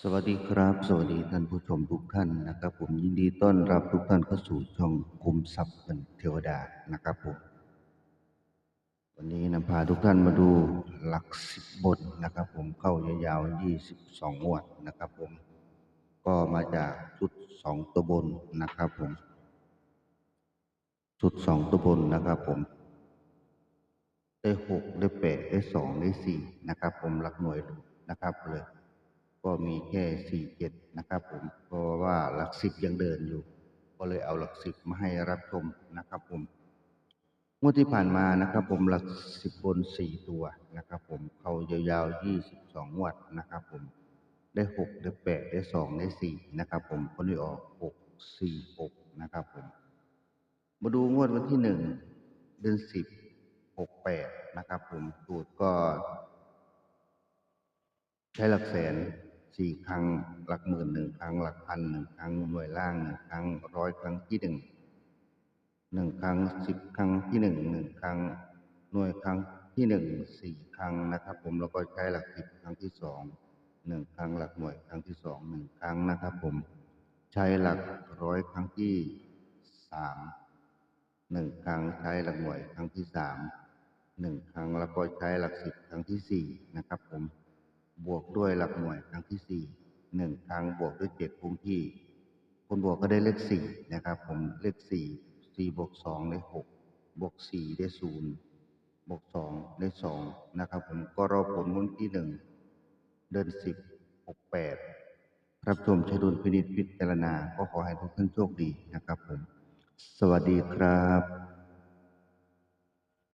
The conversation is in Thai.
สวัสดีครับสวัสดีท่านผู้ชมทุกท่านนะครับผมยินดีต้อนรับทุกท่านเข้าสู่ช่องคุมทรัพย์เงินเทวดานะครับผมวันนี้นำพาทุกท่านมาดูหลักสิบบนนะครับผมเข้ายาวๆ22งวดนะครับผมก็มาจากชุด2 ตัวบนนะครับผมชุด2 ตัวบนนะครับผมได้6ได้8ได้2ได้4นะครับผมหลักหน่วยนะครับเลยก็มีแค่47นะครับผมเพราะว่าหลักสิบยังเดินอยู่ก็เลยเอาหลักสิบมาให้รับชมนะครับผมงวดที่ผ่านมานะครับผมหลักสิบบน4 ตัวนะครับผมเข้ายาวๆ22งวดนะครับผมได้6ได้8ได้2ได้4นะครับผมคนที่ออก646นะครับผม มาดูงวดวันที่1 เดือน 1068นะครับผมสูตรก็ใช้หลักแสน4 ครั้งหลักหมื่น1 ครั้งหลักพัน1 ครั้งหน่วยล่าง1 ครั้ง100 ครั้งที่1 1 ครั้ง10 ครั้งที่1 1 ครั้งหน่วยครั้งที่4 ครั้งนะครับผมแล้วก็ใช้หลัก10ครั้งที่2 1 ครั้งหลักหน่วยครั้งที่2 1 ครั้งนะครับผมใช้หลักร้อยครั้งที่3 1 ครั้งใช้หลักหน่วยครั้งที่3 1 ครั้งแล้วก็ใช้หลักสิบครั้งที่4นะครับผมบวกด้วยหลักหน่วยครั้งที่4 1 ครั้งบวกด้วย7 คงที่คนบวกก็ได้เลข4นะครับผมเลข4บวก2ได้6บวก4ได้0บวก2ได้2นะครับผมก็รอผลงวดที่1 เดือน 1068รับชมใช้ดุลพินิจพิจารณาก็ขอให้ทุกท่านโชคดีนะครับผมสวัสดีครับ